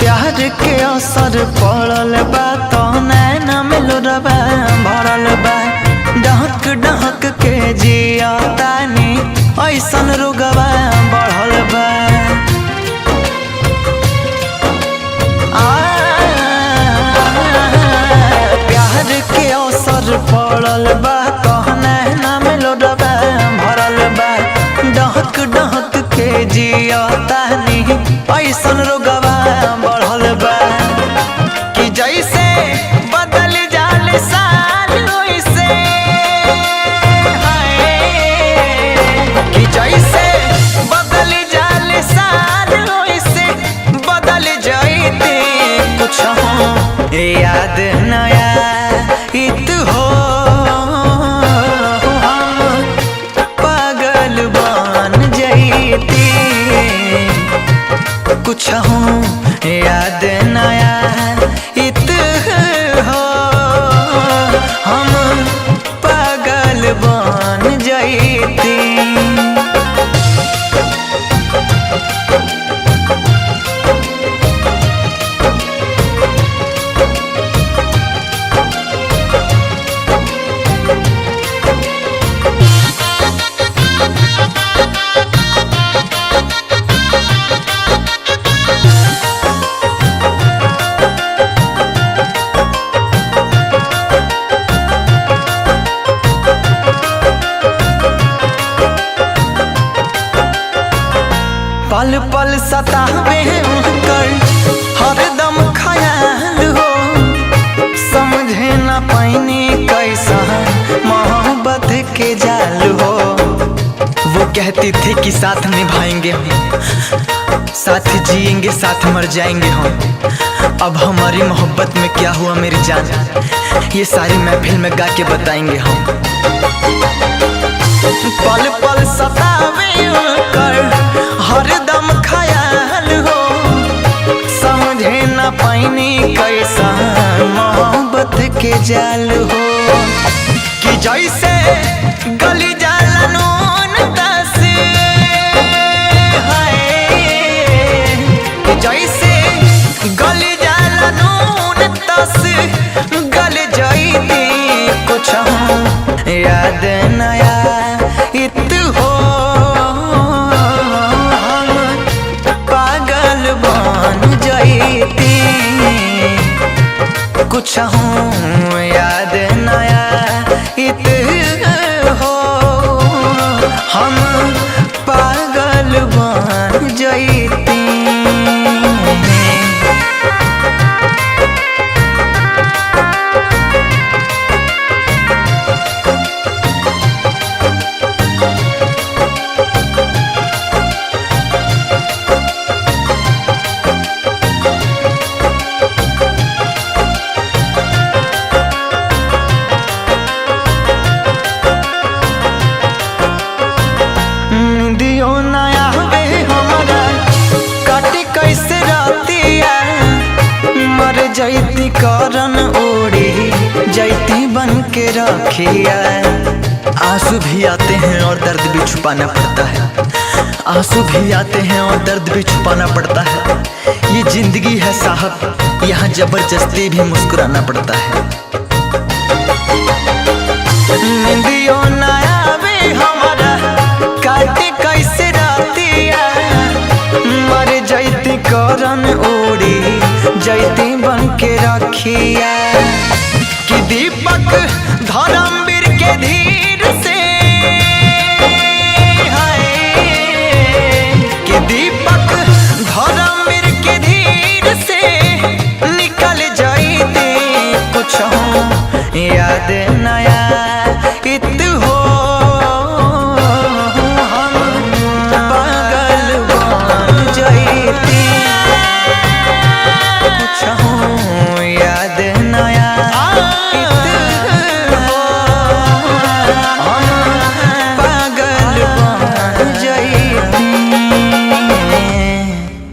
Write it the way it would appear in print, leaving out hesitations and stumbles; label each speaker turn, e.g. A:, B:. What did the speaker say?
A: प्यार के असर पड़ल बा तो नैना में लोरबा भरल बा। डहक डहक के जिया तानी ऐसन रोगवा बढ़ल बा। प्यार के असर पड़ल बा तो नैना में लोरबा भरल बा। डहक डहक के जिया तानी ऐसन रोगवा बढ़ल बा। कि जैसे बदल जाल साल वैसे कि जैसे बदल जाल साल वैसे बदल जाते कुछ याद नया इत हो। हम पागल बन जाते कुछ याद नया इत हो। हम पागल बन जाते। पल पल सतावे कर हरदम ख्याल हो। समझे न पाइने कैसा मोहब्बत के जाल हो। वो कहती थी कि साथ निभाएंगे हम, साथ जिएंगे साथ मर जाएंगे हम। अब हमारी मोहब्बत में क्या हुआ मेरी जान, ये सारी महफिल में गा के बताएंगे हम। पल पल सतावे कर हरदम ख्याल हो। समझे न पाइने कैसा मोहब्बत के जाल हो। कि जैसे गली जाला नून दस है। कि जैसे गली जाला नून दस गल जाती कुछ याद नया इत हो। बन जाती कुछ याद नया इत हो। हम पागल बन जाती। जैती करन ओढ़ी जैती बन के रखिया। आंसू भी आते हैं और दर्द भी छुपाना पड़ता है। आंसू भी आते हैं और दर्द भी छुपाना पड़ता है। ये जिंदगी है साहब, यहाँ जबरदस्ती भी मुस्कुराना पड़ता है। निंदियों ना आवे हमारा काटे कैसे रातिया। मर जैती करन ओढ़ी जैती बन के रखिया। कि दीपक धर्मवीर के धीर से है। कि दीपक धर्मवीर के धीर से निकल जाते कुछ याद नया इत